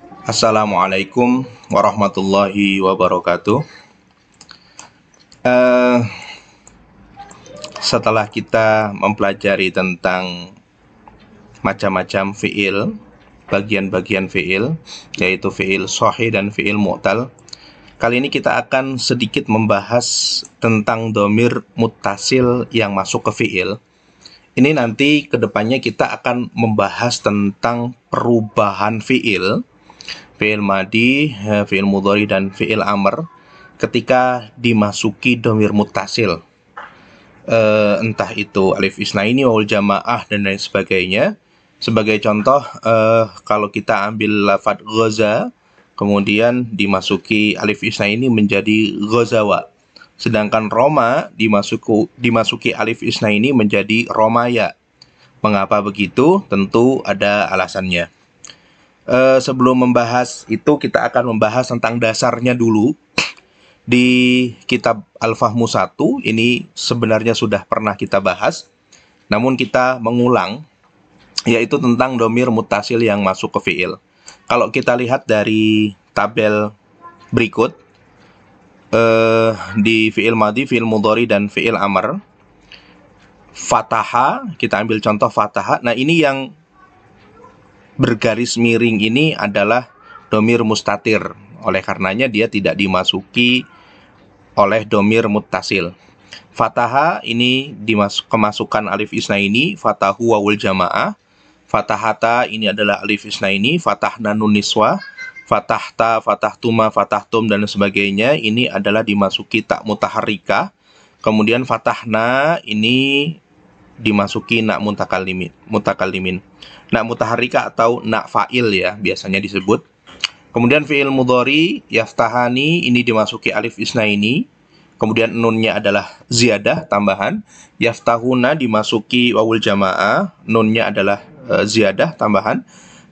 Assalamualaikum warahmatullahi wabarakatuh. Eh, Setelah kita mempelajari tentang macam-macam fiil, bagian-bagian fiil, yaitu fiil sahih dan fiil mu'tal, kali ini kita akan sedikit membahas tentang domir muttasil yang masuk ke fiil. Ini nanti kedepannya kita akan membahas tentang perubahan fiil madi, fiil mudhari, dan fiil amr ketika dimasuki domir muttasil. Entah itu alif isnaini, wawul jamaah, dan lain sebagainya. Sebagai contoh, kalau kita ambil lafadz ghaza, kemudian dimasuki alif isnaini menjadi ghazawa. Sedangkan Roma dimasuki alif isnaini menjadi Romaya. Mengapa begitu? Tentu ada alasannya. Sebelum membahas itu, kita akan membahas tentang dasarnya dulu. Di kitab Al-Fahmu 1, ini sebenarnya sudah pernah kita bahas, namun kita mengulang, yaitu tentang domir muttasil yang masuk ke fiil. Kalau kita lihat dari tabel berikut, di fiil madi, fiil mudhari, dan fiil amr, fataha, kita ambil contoh fataha. Nah, ini yang bergaris miring ini adalah domir mustatir. Oleh karenanya dia tidak dimasuki oleh domir muttasil. Fataha ini kemasukan alif isnaini, fatahu wawul jamaah. Fatahata ini adalah alif isnaini, fatahna nun niswa, fatahta, fatahtuma, fatahtum, dan sebagainya. Ini adalah dimasuki tak mutaharrika. Kemudian fatahna ini dimasuki nak mutakallimin. Nak mutaharrika atau nak fa'il ya biasanya disebut. Kemudian fi'il mudhari, yaftahani, ini dimasuki alif isnaini. Kemudian nunnya adalah ziyadah, tambahan. Yaftahuna dimasuki wawul jamaah, nunnya adalah ziyadah, tambahan.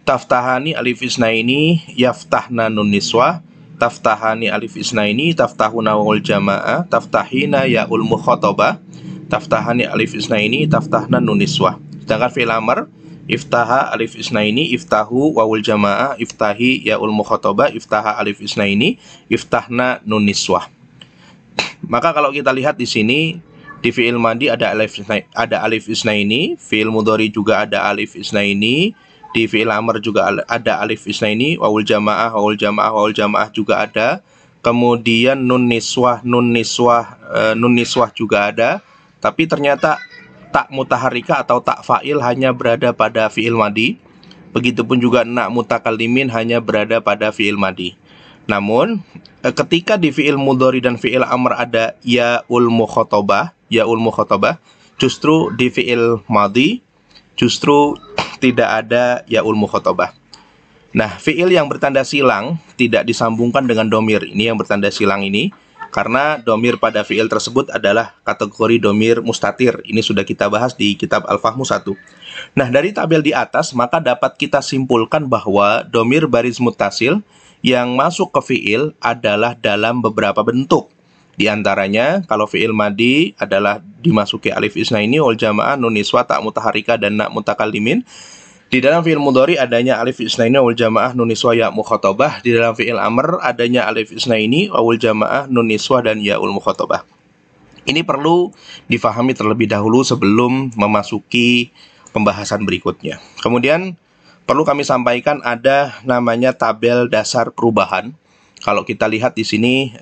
Taftahani alif isnaini, yaftahna nun niswah. Taftahani alif isnaini, taftahuna wawul jamaah. Taftahina ya'ul mukhatabah. Taftahani alif isnaini, taftahna nun niswah. Sedangkan fi'il amr, iftaha alif isnaini, iftahu wawul jamaah, iftahi ya'ul mukhatabah, iftaha alif isnaini, iftahna nun niswah. Maka kalau kita lihat di sini, di fi'il madi ada alif isnaini, fi'il mudhari juga ada alif isnaini, di fi'il amr juga ada alif isnaini, wawul jamaah juga ada. Kemudian nun niswah juga ada. Tapi ternyata tak mutaharrika atau tak fa'il hanya berada pada fi'il madi. Begitupun juga nak mutakallimin hanya berada pada fi'il madi. Namun ketika di fi'il mudhari dan fi'il amr ada ya'ul mukhatabah, justru di fi'il madi justru tidak ada ya'ul mukhatabah. Nah, fi'il yang bertanda silang tidak disambungkan dengan domir. Ini yang bertanda silang ini, karena domir pada fi'il tersebut adalah kategori domir mustatir. Ini sudah kita bahas di kitab Al-Fahmu 1. Nah, dari tabel di atas, maka dapat kita simpulkan bahwa domir baris muttasil yang masuk ke fi'il adalah dalam beberapa bentuk. Di antaranya, kalau fi'il madi adalah dimasuki alif isnaini, wal jamaah, nun niswa, tak mutaharrika, dan nak mutakallimin. Di dalam fi'il mudhari adanya alif isnaini, wawul jamaah, nun niswah, ya mukhatabah. Di dalam fi'il amr adanya alif isnaini, wawul jamaah, nun niswah, dan ya'ul mukhatabah. Ini perlu difahami terlebih dahulu sebelum memasuki pembahasan berikutnya. Kemudian perlu kami sampaikan ada namanya tabel dasar perubahan. Kalau kita lihat di sini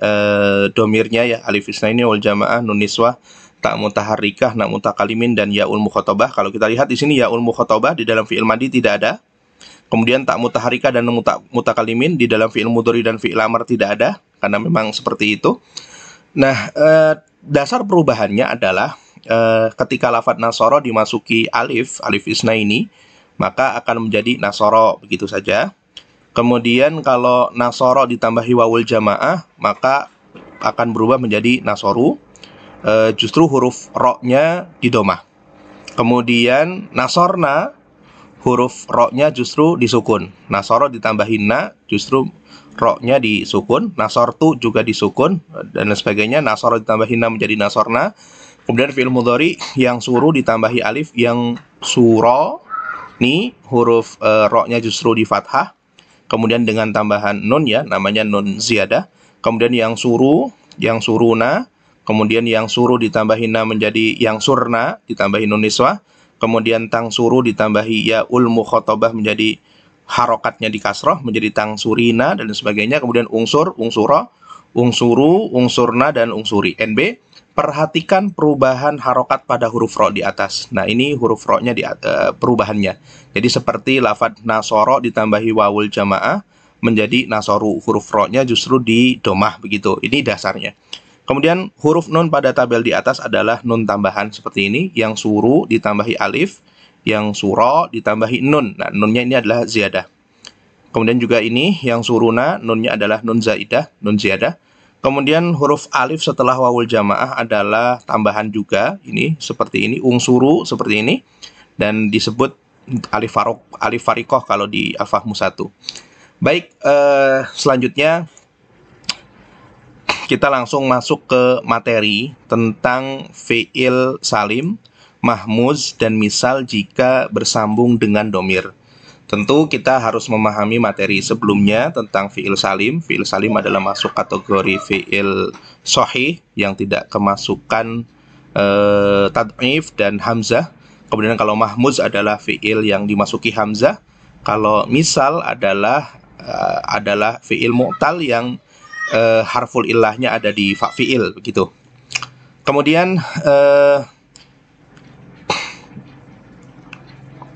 domirnya ya alif isnaini, wawul jamaah, nun niswah, tak mutaharrikah, nak mutakalimin, dan ya'ul mukhatabah. Kalau kita lihat di sini ya'ul mukhatabah di dalam fi'il madi tidak ada. Kemudian tak mutaharrikah dan mutakalimin di dalam fi'il mudhari dan fi'il amr tidak ada, karena memang seperti itu. Nah, dasar perubahannya adalah ketika lafadz nasoro dimasuki alif isnaini, maka akan menjadi nasoro, begitu saja. Kemudian kalau nasoro ditambahi wawul jamaah, maka akan berubah menjadi nasoru. Justru huruf ro-nya didomah. Kemudian nasorna, huruf ro-nya justru disukun. Nasoro ditambahin na, justru ro-nya disukun. Nasortu juga disukun, dan sebagainya. Nasoro ditambahin na menjadi nasorna. Kemudian fi'il mudhari yang suruh ditambahi alif, yang suro, nih huruf ro-nya justru di fathah. kemudian dengan tambahan nun ya, namanya nun ziyadah. Kemudian yang suru, yang suruna, kemudian yang suru ditambahi na menjadi yang surna, ditambahi nun niswah. Kemudian tang suru ditambahi ya ul mukhatabah menjadi harokatnya di kasroh menjadi tang surina dan sebagainya. Kemudian unsur, unsuro, ungsuru, ungsurna, dan ungsuri. NB, perhatikan perubahan harokat pada huruf ro di atas. Nah, ini huruf ro-nya perubahannya. Jadi seperti lafadz nasoro ditambahi wawul jamaah menjadi nasoru. Huruf ro-nya justru di domah begitu. Ini dasarnya. Kemudian huruf nun pada tabel di atas adalah nun tambahan seperti ini. Yang suru ditambahi alif, yang suro ditambahi nun. Nah, nunnya ini adalah ziyadah. Kemudian juga ini yang suruna, nunnya adalah nun zaidah, nun ziyadah. Kemudian huruf alif setelah wawul jamaah adalah tambahan juga, ini seperti ini, ungsuru seperti ini, dan disebut alif farikoh kalau di Al-Fahmu 1. Baik, selanjutnya kita langsung masuk ke materi tentang fi'il salim, mahmuz, dan misal jika bersambung dengan domir. Tentu kita harus memahami materi sebelumnya tentang fi'il salim. Fi'il salim adalah masuk kategori fi'il sahih yang tidak kemasukan tad'if dan hamzah. Kemudian kalau mahmuz adalah fi'il yang dimasuki hamzah. Kalau misal adalah fi'il mu'tal yang harful illahnya ada di fa fi'il begitu. Kemudian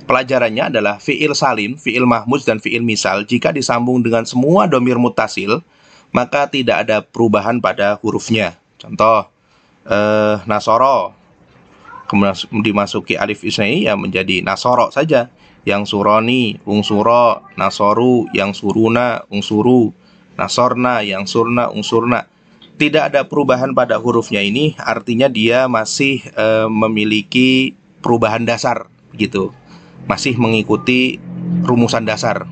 pelajarannya adalah fi'il salim, fi'il mahmuz, dan fi'il misal. Jika disambung dengan semua domir mutasil, maka tidak ada perubahan pada hurufnya. Contoh, nasoro, kemudian dimasuki alif isnai ya menjadi nasoro saja. Yang suroni, ungsuro, nasoru, yang suruna, ungsuru, nasorna, yang surna, ungsurna. Tidak ada perubahan pada hurufnya ini, artinya dia masih memiliki perubahan dasar, gitu. Masih mengikuti rumusan dasar.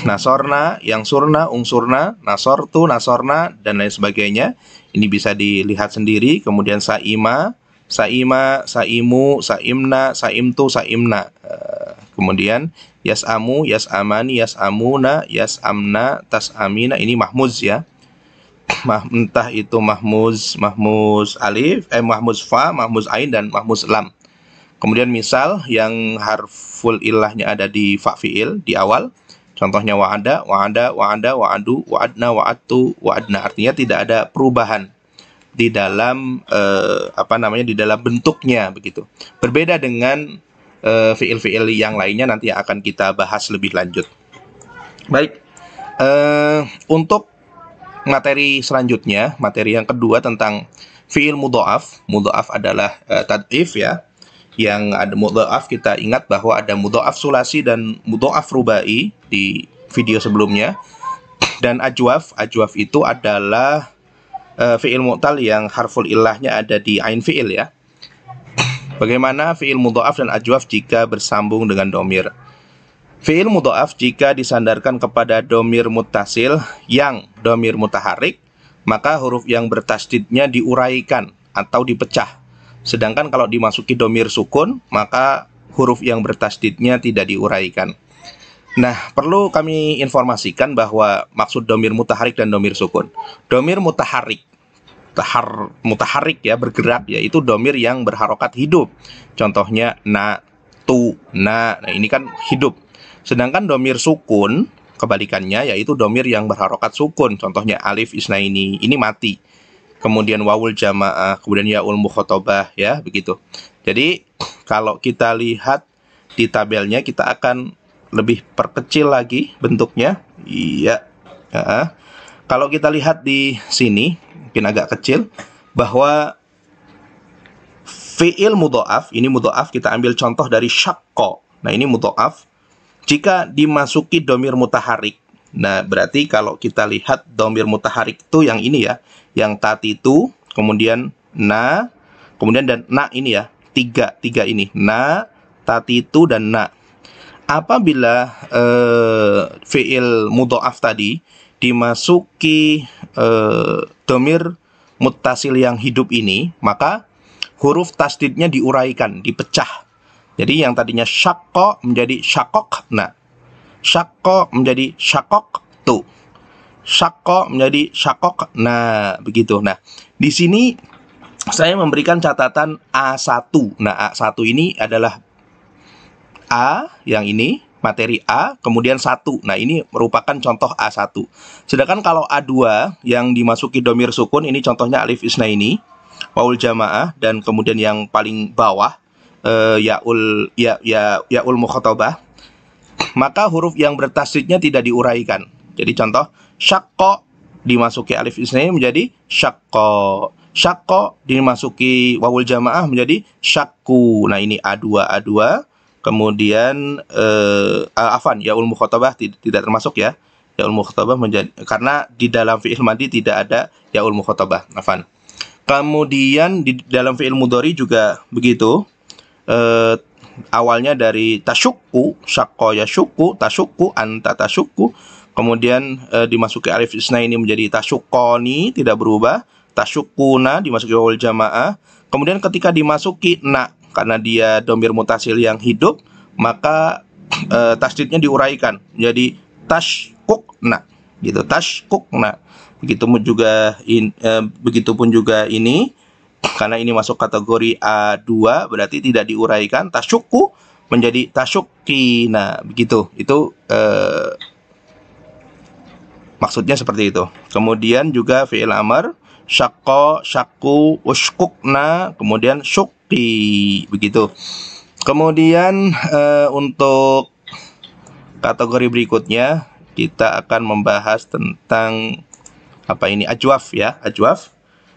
Nasorna, yang surna, ungsurna, nasortu, nasorna, dan lain sebagainya. Ini bisa dilihat sendiri. Kemudian saima, saima, saimu, saimna, saimtu, saimna. Kemudian yasamu, yasamani, yasamuna, yasamna, tasamina. Ini mahmuz ya. Entah itu mahmuz alif, mahmuz fa, mahmuz ain, dan mahmuz lam. Kemudian misal yang harful illahnya ada di fa fi'il di awal. Contohnya wa'ada, wa'ada, wa'ada, wa'adu, wa'adna, wa'adtu, wa'adna. Artinya tidak ada perubahan di dalam di dalam bentuknya begitu. Berbeda dengan fi'il-fi'il yang lainnya nanti akan kita bahas lebih lanjut. Baik. Untuk materi selanjutnya, materi yang kedua tentang fi'il mudha'af. Mudha'af adalah tad'if ya. Yang ada mudha'af, kita ingat bahwa ada mudha'af sulasi dan mudha'af rubai di video sebelumnya. Dan ajwaf itu adalah fi'il mu'tal yang harful illahnya ada di ain fi'il ya. Bagaimana fi'il mudha'af dan ajwaf jika bersambung dengan domir? Fi'il mudha'af jika disandarkan kepada domir muttasil yang domir mutaharik, maka huruf yang bertasdidnya diuraikan atau dipecah. Sedangkan kalau dimasuki domir sukun, maka huruf yang bertasdidnya tidak diuraikan. Nah, perlu kami informasikan bahwa maksud domir mutaharik dan domir sukun. Domir mutaharik, mutaharik ya, bergerak, yaitu domir yang berharokat hidup. Contohnya na, tu, na. Nah, ini kan hidup. Sedangkan domir sukun, kebalikannya, yaitu domir yang berharokat sukun. Contohnya alif isnaini, ini mati. Kemudian wawul jamaah, kemudian yaul mukhatabah ya, begitu. Jadi kalau kita lihat di tabelnya, kita akan lebih perkecil lagi bentuknya. Iya. Kalau kita lihat di sini, mungkin agak kecil, bahwa fi'il mudha'af, ini mudha'af kita ambil contoh dari syaqqa. Nah, ini mudha'af jika dimasuki domir mutaharik. Nah, berarti kalau kita lihat domir mutaharik itu yang ini ya, yang tatitu, kemudian na, kemudian dan na ini ya, tiga ini, na, tatitu, dan na. Apabila fi'il mudha'af tadi dimasuki domir muttasil yang hidup ini, maka huruf tasdidnya diuraikan, dipecah. Jadi yang tadinya syaqqa menjadi syaqaq. Nah, Syakko menjadi syakok tu. Syakko menjadi syakok. Nah, begitu. Nah, di sini saya memberikan catatan A1. Nah, A1 ini adalah A yang ini, materi A, kemudian 1. Nah, ini merupakan contoh A1. Sedangkan kalau A2 yang dimasuki domir sukun, ini contohnya alif isnaini, waul jamaah, dan kemudian yang paling bawah yaul mukhatabah, maka huruf yang bertasydidnya tidak diuraikan. Jadi contoh, syakko dimasuki alif isnaini menjadi syakko. Syakko dimasuki wawul jamaah menjadi syakku. Nah, ini A2. Kemudian yaul mukhatabah tidak termasuk ya. Yaul mukhatabah menjadi, karena di dalam fi'il madhi tidak ada yaul mukhatabah. Afan. Kemudian di dalam fi'il mudhari juga begitu. Awalnya dari tasyukku, syakko yasyukku, tasyukku, anta tasyukku. Kemudian dimasuki alif isnaini menjadi tasyukkoni, tidak berubah. Tasyukkuna dimasuki wawul jamaah. Kemudian ketika dimasuki na, karena dia domir mutasil yang hidup, maka tasydidnya diuraikan menjadi tashkukna, gitu, tashkukna. Begitupun juga ini, karena ini masuk kategori A2, berarti tidak diuraikan, tasyukku menjadi tasyukki. Nah, begitu. Itu maksudnya seperti itu. Kemudian juga fi'il amr, syakko, syakku, ushkukna, kemudian syukki, begitu. Kemudian untuk kategori berikutnya kita akan membahas tentang apa ini, ajwaf ya, ajwaf.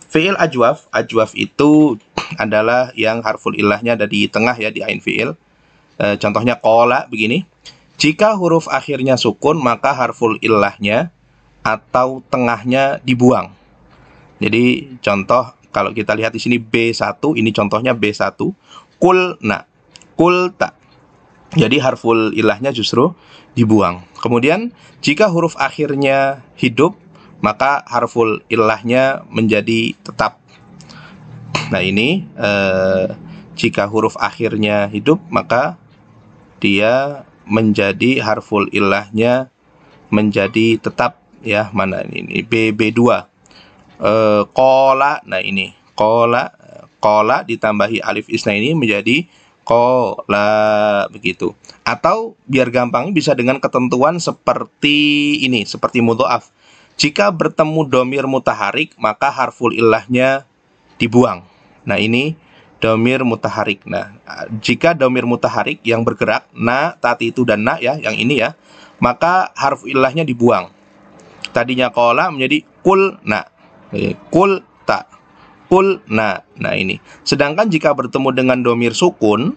Fi'il ajwaf, ajwaf itu adalah yang harful ilahnya ada di tengah ya, di ain fi'il. Contohnya qola begini. Jika huruf akhirnya sukun, maka harful ilahnya atau tengahnya dibuang. Jadi contoh kalau kita lihat di sini B1, ini contohnya B1. Kulna, kulta. Jadi harful ilahnya justru dibuang. Kemudian jika huruf akhirnya hidup, maka harful ilahnya menjadi tetap. Nah, ini jika huruf akhirnya hidup, maka dia menjadi harful ilahnya menjadi tetap ya. Mana ini B2. Qola. Nah, ini qola ditambahi alif isnaini menjadi qola, begitu. Atau biar gampang bisa dengan ketentuan seperti ini, seperti mudhoaf. Jika bertemu domir mutaharik, maka harful ilahnya dibuang. Nah, ini domir mutaharik. Nah, jika domir mutaharik yang bergerak, na, tati itu dan na ya, yang ini ya, maka harf ilahnya dibuang. Tadinya qola menjadi kul na, kul ta, kul na. Nah, ini. Sedangkan jika bertemu dengan domir sukun,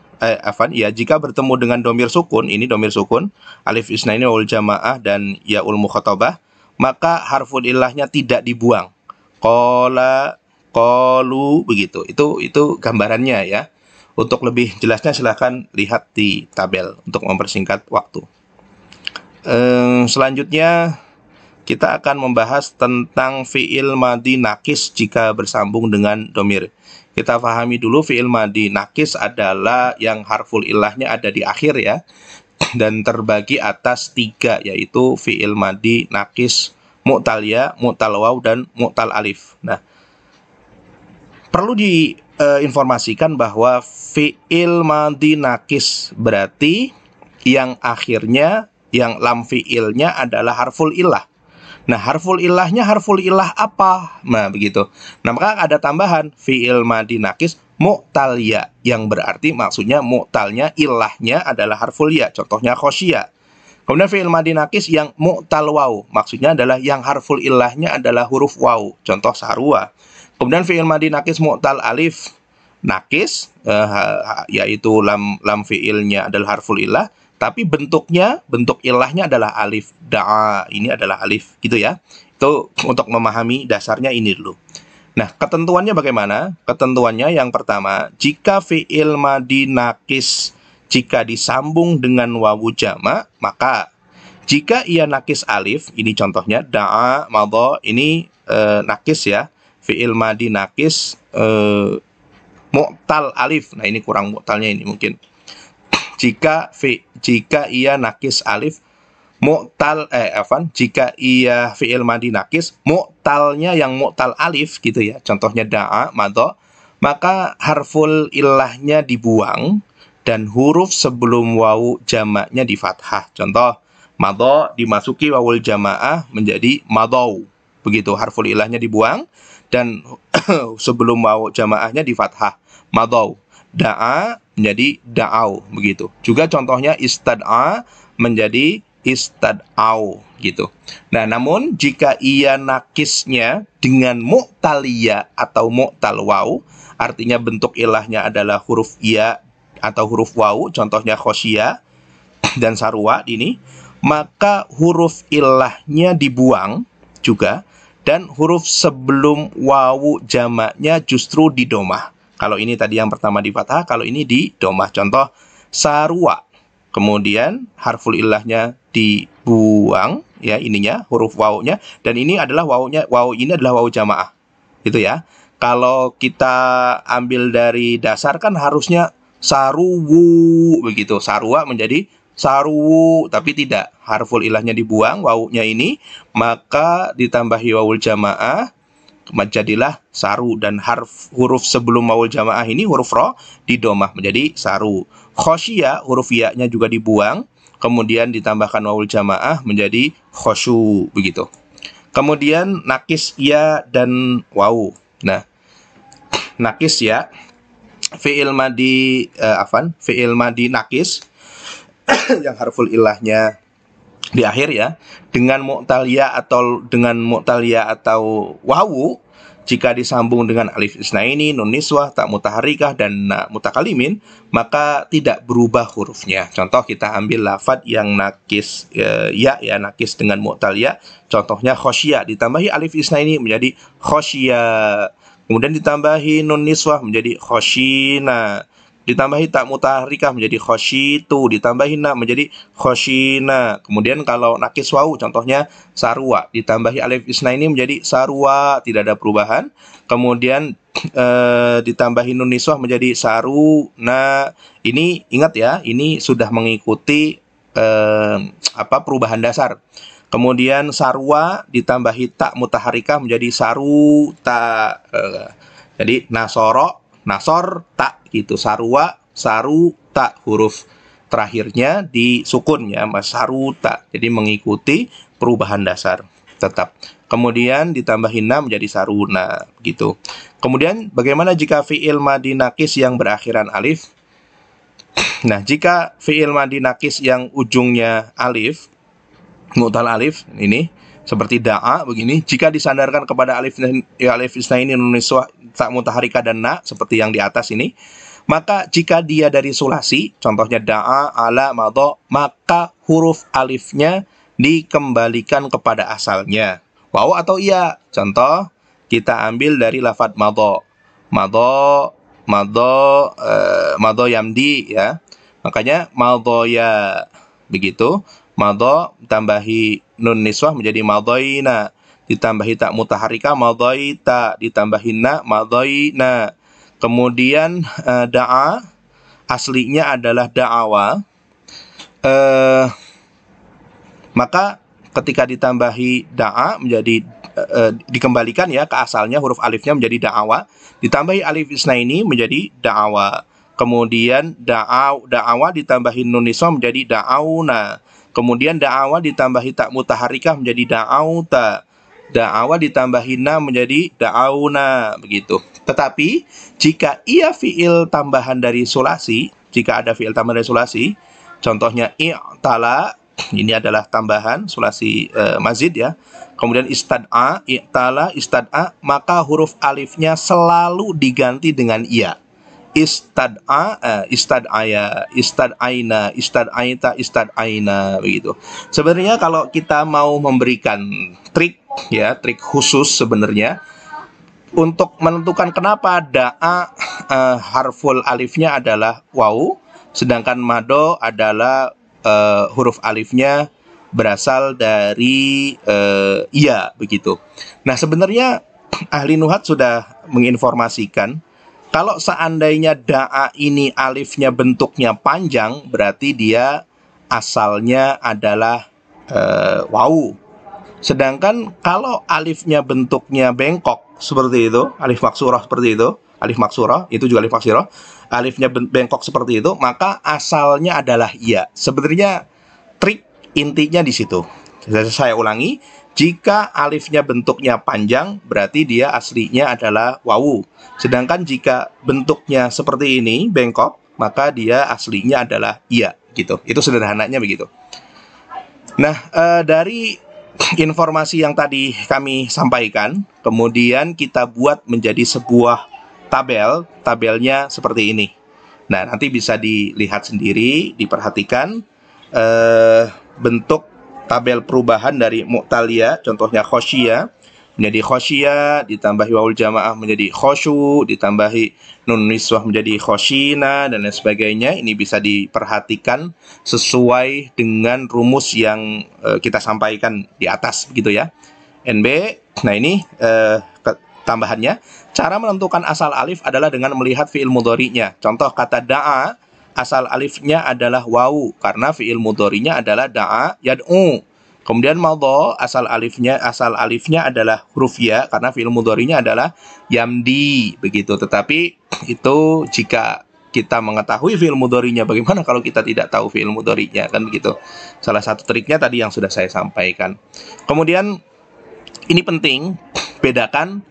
jika bertemu dengan domir sukun, ini domir sukun, alif isnaini wal jamaah dan yaul mukhatabah, maka harful ilahnya tidak dibuang. Qola, qolu, begitu. Itu gambarannya ya. Untuk lebih jelasnya silahkan lihat di tabel untuk mempersingkat waktu. Selanjutnya kita akan membahas tentang fi'il madhi nakis jika bersambung dengan domir. Kita pahami dulu fi'il madhi nakis adalah yang harful ilahnya ada di akhir ya, dan terbagi atas 3, yaitu fi'il madhi nakis mu'tal ya, mu'tal waw, dan mu'tal alif. Nah, perlu diinformasikan bahwa fi'il madhi nakis berarti yang akhirnya, yang lam fi'ilnya adalah harful ilah. Nah, harful ilahnya harful ilah apa? Nah, begitu. Nah, maka ada tambahan fi'il madhi nakis mu'tal ya, yang berarti maksudnya mu'talnya, ilahnya adalah harful ya. Contohnya khosya. Kemudian fi'il madhi nakis yang mu'tal waw, maksudnya adalah yang harful ilahnya adalah huruf waw. Contoh sarwa. Kemudian fi'il madhi nakis mu'tal alif nakis, yaitu lam fi'ilnya adalah harful ilah, tapi bentuk ilahnya adalah alif. Da'a, ini adalah alif, gitu ya. Itu untuk memahami dasarnya ini dulu. Nah, ketentuannya bagaimana? Ketentuannya yang pertama, jika fi'il madhi nakis jika disambung dengan wawu jama, maka jika ia nakis alif, ini contohnya da'a, madha, ini nakis ya. Fi'il madhi nakis mu'tal alif. Nah, ini kurang mu'talnya ini mungkin. Jika ia nakis alif jika ia fi'il madi nakis, mu'talnya yang mu'tal alif gitu ya, contohnya da'a, madho, maka harful illahnya dibuang dan huruf sebelum wawu jamaknya di fathah. Contoh, madho dimasuki wawul jamaah menjadi madhau. Begitu, harful illahnya dibuang dan sebelum wawu jamaahnya di fathah, madhau. Da'a menjadi da'au, begitu. Juga contohnya istad'a menjadi istad'au, gitu. Nah, namun jika ia nakisnya dengan mu'talia atau mu'tal waw, artinya bentuk ilahnya adalah huruf ya atau huruf waw, contohnya khosyia dan sarwa ini, maka huruf ilahnya dibuang juga dan huruf sebelum wawu jamaknya justru didomah. Kalau ini tadi yang pertama di fathah, kalau ini di domah. Contoh sarwa, kemudian harful ilahnya dibuang ya, ininya huruf wawunya, dan ini adalah wawunya, wawu ini adalah wawu jamaah. Gitu ya. Kalau kita ambil dari dasar kan harusnya saruwu begitu. Sarwa menjadi saruwu, tapi tidak. Harful ilahnya dibuang, wawunya ini, maka ditambahi wawul jamaah, jadilah saru, dan huruf sebelum wawul jamaah ini huruf ro didomah menjadi saru. Khosyia, huruf ya-nya juga dibuang, kemudian ditambahkan wawul jamaah menjadi khosyu, begitu. Kemudian nakis ya dan wawu. Nah, nakis ya, fi'il madi fi'il madi nakis yang harful ilahnya di akhir ya, dengan mu'talia atau wawu, jika disambung dengan alif isnaini, nun niswah, ta mutaharikah, dan na mutakalimin, maka tidak berubah hurufnya. Contoh kita ambil lafadz yang nakis ya, nakis dengan mu'talia. Contohnya khosyia, ditambahi alif isnaini menjadi khosyia. Kemudian ditambahi nun niswah menjadi khosyina. Ditambahi tak mutaharikah menjadi khosyitu, ditambahi na menjadi khosyina. Kemudian kalau nakis wawu, contohnya sarwa, ditambahi alif isnaini menjadi sarwa, tidak ada perubahan. Kemudian ditambahi nun niswah menjadi saru. Nah, ini ingat ya, ini sudah mengikuti perubahan dasar. Kemudian sarwa ditambahi tak mutaharikah menjadi saru ta. Jadi nasoro, nasor, tak gitu. Sarwa, saru, tak, huruf terakhirnya disukun ya, saru, tak. Jadi mengikuti perubahan dasar tetap. Kemudian ditambahin na menjadi saruna gitu. Kemudian bagaimana jika fi'il madi nakis yang berakhiran alif? Nah, jika fi'il madi nakis yang ujungnya alif, mu'tal alif ini seperti da'a begini, jika disandarkan kepada alif isnaini, nun niswah, tak mutaharika, dan na seperti yang di atas ini, maka jika dia dari sulasi, contohnya da'a, ala, madho, maka huruf alifnya dikembalikan kepada asalnya, wawu atau iya. Contoh kita ambil dari lafadz madho, madho yamdi ya, makanya madho ya, begitu. Madho tambahi nun niswah menjadi madhoina, ditambahi tak mutaharika madhoita, ditambahi na madhoina. Kemudian da'a aslinya adalah da'awa, maka ketika ditambahi da'a menjadi dikembalikan ya ke asalnya, huruf alifnya menjadi da'awa, ditambahi alif isnaini menjadi da'awa. Kemudian da'awa ditambahi nun niswah menjadi da'auna. Kemudian da'awa ditambahi tak mutaharikah menjadi da'auta. Da'awa ditambahi na menjadi da'auna, begitu. Tetapi jika ia fi'il tambahan dari sulasi, jika ada fi'il tambahan dari sulasi, contohnya i'tala, ini adalah tambahan sulasi mazid ya. Kemudian istad'a, i'tala, istad'a, maka huruf alifnya selalu diganti dengan iya. Istad'a, istad'aya, istad'aina, istad'aita, istad'aina, begitu. Sebenarnya kalau kita mau memberikan trik ya, trik khusus sebenarnya untuk menentukan kenapa da'a harful alifnya adalah wawu, sedangkan mado adalah huruf alifnya berasal dari iya, begitu. Nah, sebenarnya ahli nuhat sudah menginformasikan kalau seandainya da'a ini alifnya bentuknya panjang, berarti dia asalnya adalah wawu. Sedangkan kalau alifnya bentuknya bengkok seperti itu, alif maksurah seperti itu, alif maksurah itu juga alif maksurah, alifnya bengkok seperti itu, maka asalnya adalah iya. Sebenarnya trik intinya di situ. Saya ulangi, jika alifnya bentuknya panjang, berarti dia aslinya adalah wawu. Sedangkan jika bentuknya seperti ini, bengkok, maka dia aslinya adalah iya, gitu. Itu sederhananya begitu. Nah, dari informasi yang tadi kami sampaikan, kemudian kita buat menjadi sebuah tabel. Tabelnya seperti ini. Nah, nanti bisa dilihat sendiri, diperhatikan bentuk tabel perubahan dari mu'talia, contohnya khosyia menjadi khosyia, ditambahi wawul jamaah menjadi khosyu, ditambahi nun niswah menjadi khosyina, dan lain sebagainya. Ini bisa diperhatikan sesuai dengan rumus yang kita sampaikan di atas, begitu ya. NB, nah ini tambahannya. Cara menentukan asal alif adalah dengan melihat fi'il mudhari'nya. Contoh kata da'a, asal alifnya adalah wawu karena fi'il mudhari'nya adalah da'a yad'u. Kemudian madha, asal alifnya adalah huruf ya karena fi'il mudhari'nya adalah yamdi, begitu. Tetapi itu jika kita mengetahui fi'il mudhari'nya, bagaimana kalau kita tidak tahu fi'il mudhari'nya, kan begitu. Salah satu triknya tadi yang sudah saya sampaikan. Kemudian ini penting, bedakan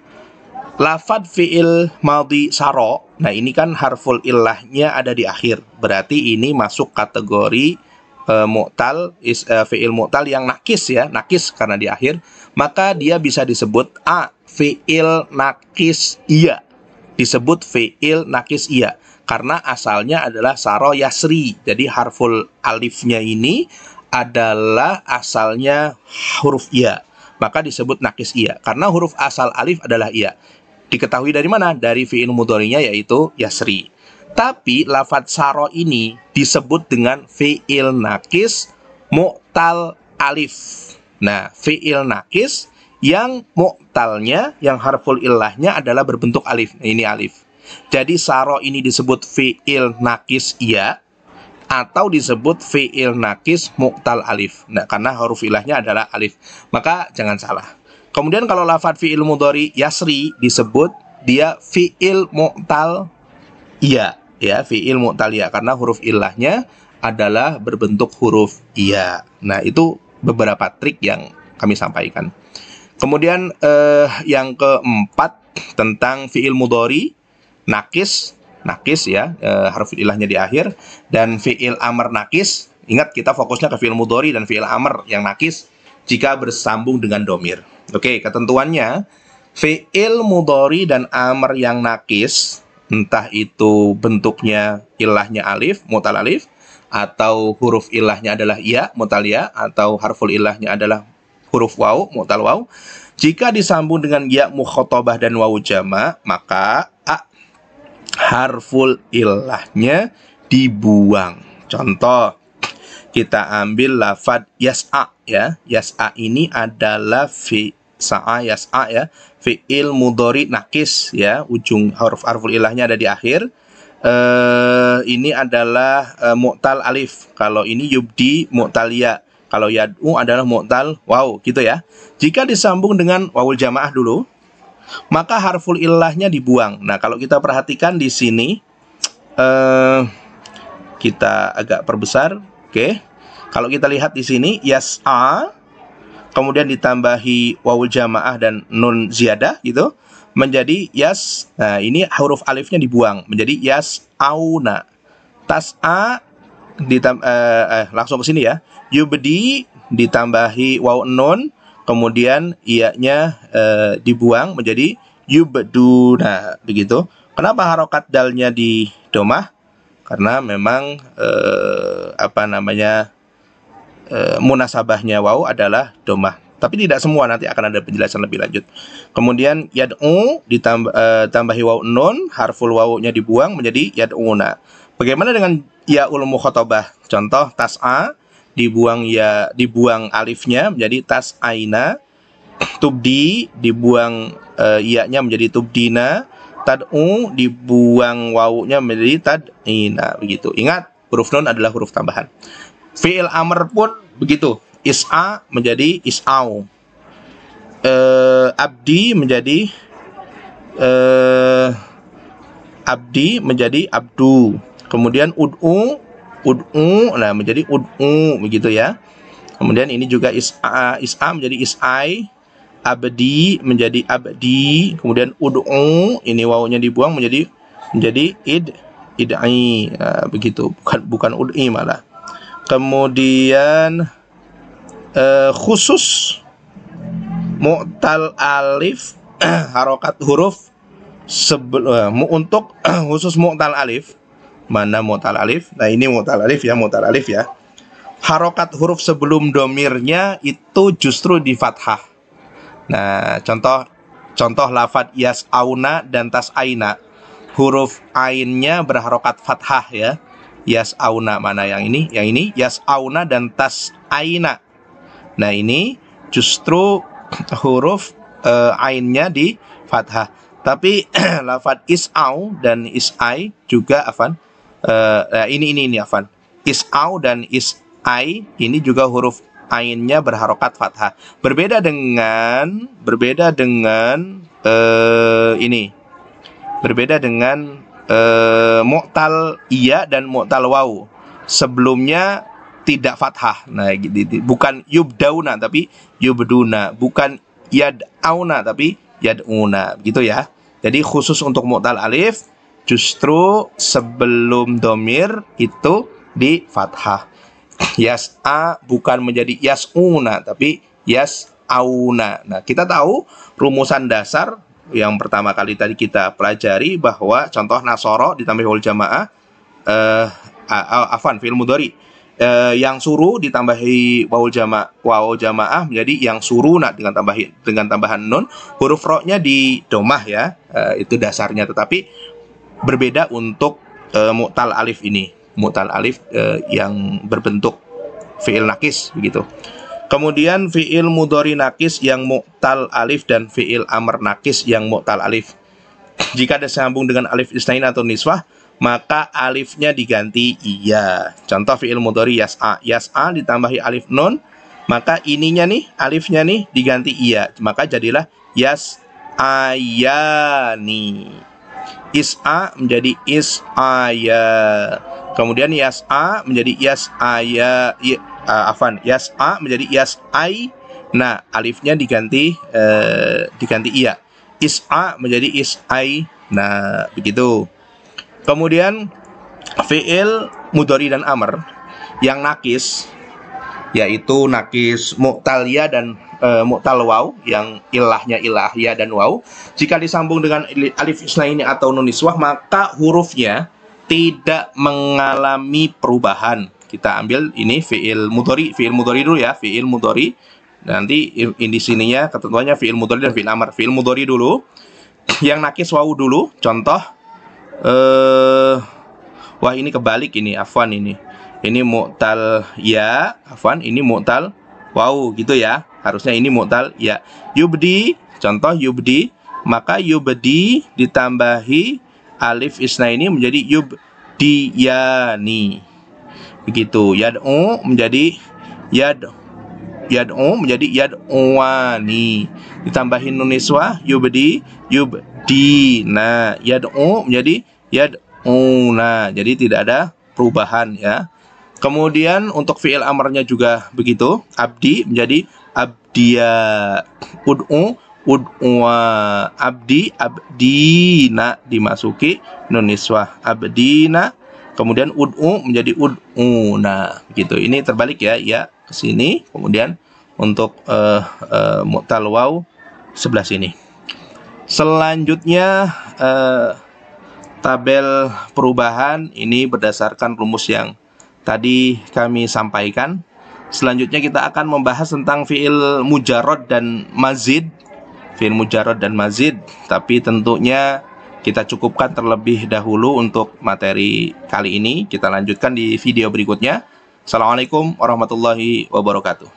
lafad fi'il madhi saro. Nah, ini kan harful illahnya ada di akhir. Berarti ini masuk kategori mu'tal, fi'il mu'tal yang nakis ya, nakis karena di akhir. Maka dia bisa disebut fi'il nakis iya. Disebut fi'il nakis iya karena asalnya adalah saro yasri. Jadi harful alifnya ini adalah asalnya huruf iya. Maka disebut nakis iya karena huruf asal alif adalah iya. Diketahui dari mana? Dari fi'il mudhari'nya yaitu yasri. Tapi lafadz saro ini disebut dengan fi'il nakis mu'tal alif. Nah, fi'il nakis yang mu'talnya, yang harful illahnya adalah berbentuk alif. Nah, ini alif. Jadi saro ini disebut fi'il nakis iya atau disebut fi'il nakis mu'tal alif. Nah, karena huruf illahnya adalah alif. Maka jangan salah. Kemudian kalau lafadz fi'il mudhari yasri disebut dia fi'il mu'tal iya, ya, fi'il mu'tal iya karena huruf illahnya adalah berbentuk huruf iya. Nah, itu beberapa trik yang kami sampaikan. Kemudian yang keempat tentang fi'il mudhari nakis ya, haruf illahnya di akhir, dan fi'il amr nakis. Ingat, kita fokusnya ke fi'il mudhari dan fi'il amr yang nakis jika bersambung dengan domir. Oke, ketentuannya fi'il mudhari dan amr yang nakis, entah itu bentuknya ilahnya alif, mu'tal alif, atau huruf ilahnya adalah ya, mu'tal ya, atau harful ilahnya adalah huruf waw, mu'tal waw. Jika disambung dengan ya mukhatabah dan waw jama, maka harful ilahnya dibuang. Contoh, kita ambil lafad yas'a ya. Yas'a ini adalah sa'a yas'a ya, fi'il mudhari nakis ya, ujung harful ilahnya ada di akhir. Ini adalah mu'tal alif. Kalau ini yubdi mu'tal ya. Kalau yad'u adalah mu'tal waw, gitu ya. Jika disambung dengan wawul jamaah dulu, maka harful ilahnya dibuang. Nah, kalau kita perhatikan di sini, kita agak perbesar. Oke. Kalau kita lihat di sini yas'a, kemudian ditambahi wawul jamaah dan nun ziyadah gitu, menjadi yas. Nah, ini huruf alifnya dibuang menjadi yas'auna. Tas'a langsung ke sini ya. Yubdi ditambahi waw nun, kemudian iya-nya dibuang menjadi yubduna, begitu. Kenapa harokat dalnya di domah? Karena memang munasabahnya waw adalah domah. Tapi tidak semua, nanti akan ada penjelasan lebih lanjut. Kemudian yad'u ditambahi waw nun, harful wawnya dibuang menjadi yad'una. Bagaimana dengan yaul mukhatabah? Contoh tas'a, dibuang alifnya menjadi tas'aina. Tubdi dibuang ya-nya menjadi tubdina. Tad'u dibuang wawunya menjadi tad'ina, begitu. Ingat, huruf nun adalah huruf tambahan. Fi'il amr pun begitu. is'a menjadi is'au. Abdi menjadi abdu. Kemudian ud'u nah menjadi ud'u, begitu ya. Kemudian ini juga is'a menjadi is'ai, abdi menjadi abdi, kemudian ud'u ini wawunya dibuang menjadi id'i. Nah, begitu, bukan ud'i malah. Kemudian khusus mu'tal alif harokat huruf untuk khusus mu'tal alif. Mana mu'tal alif? Nah, ini mu'tal alif ya. Harokat huruf sebelum domirnya itu justru di fathah. Nah, contoh lafadz yas'auna dan tas'aina. Huruf ainnya berharokat fathah ya. Yas'auna, mana yang ini? Yang ini yas'auna dan tas'aina. Nah, ini justru huruf ainnya di fathah. Tapi lafadz is'au dan is'ai juga ini afan. Is'au dan is'ai ini juga huruf ainnya berharokat fathah. Berbeda dengan mu'tal iya dan mu'tal waw. Sebelumnya tidak fathah. Nah, bukan yubdauna tapi yubduna, bukan yad'auna tapi yad'una, gitu ya. Jadi khusus untuk mu'tal alif justru sebelum domir itu di fathah. Yas'a bukan menjadi yas'una tapi yas'auna. Nah, kita tahu rumusan dasar yang pertama kali tadi kita pelajari bahwa contoh nasoro ditambah wal jamaah fi'il mudhari yang suruh ditambahi waw jamaah menjadi yang suruna dengan tambahan nun, huruf ro-nya di domah ya. Itu dasarnya, tetapi berbeda untuk mu'tal alif ini. Mu'tal alif yang berbentuk fi'il nakis begitu. Kemudian fi'il mudhari nakis yang mu'tal alif dan fi'il amr nakis yang mu'tal alif. Jika disambung dengan alif isnain atau niswah, maka alifnya diganti iya. Contoh fi'il mudhari yas'a. Yas'a ditambahi alif nun, maka ininya nih, alifnya nih diganti iya. Maka jadilah yas'ayani. Is'a menjadi is'aya. Kemudian yas'a menjadi yas'aya. Yas'a menjadi yas'ai. Nah, alifnya diganti iya. Is'a menjadi is'ai. Nah, begitu. Kemudian fi'il mudhari dan amr yang nakis, yaitu nakis mu'tal ya dan mu'tal waw, yang ilahnya ilah ya dan waw. Jika disambung dengan alif isnaini atau nun niswah, maka hurufnya tidak mengalami perubahan. Kita ambil ini fi'il mudhari dulu ya, fi'il mudhari. Nanti di sininya ketentuannya fi'il mudhari dan fi'il amr. Fi'il mudhari dulu, yang nakis waw dulu. Contoh wah, ini kebalik ini, afwan ini. Ini mu'tal ya, afwan, ini mu'tal waw gitu ya. Harusnya ini mu'tal ya. Yubdi, contoh yubdi, maka yubdi ditambahi alif isnaini menjadi yubdiyani. Begitu. Yad'u menjadi yad'u menjadi yad'uwani. Ditambahin nun niswah yubdina. Yad'u menjadi yad'una. Jadi tidak ada perubahan ya. Kemudian untuk fi'il amarnya juga begitu. Abdi menjadi abdiya. Ud'u ud'uwa. Abdina dimasuki nun niswah abdina. Kemudian ud'u menjadi ud'una gitu. Ini terbalik ya, ke sini. Kemudian untuk mu'tal waw sebelah sini. Selanjutnya tabel perubahan ini berdasarkan rumus yang tadi kami sampaikan. Selanjutnya kita akan membahas tentang fi'il mujarrad dan mazid. Fi'il mujarrad dan mazid, tapi tentunya kita cukupkan terlebih dahulu untuk materi kali ini. Kita lanjutkan di video berikutnya. Assalamualaikum warahmatullahi wabarakatuh.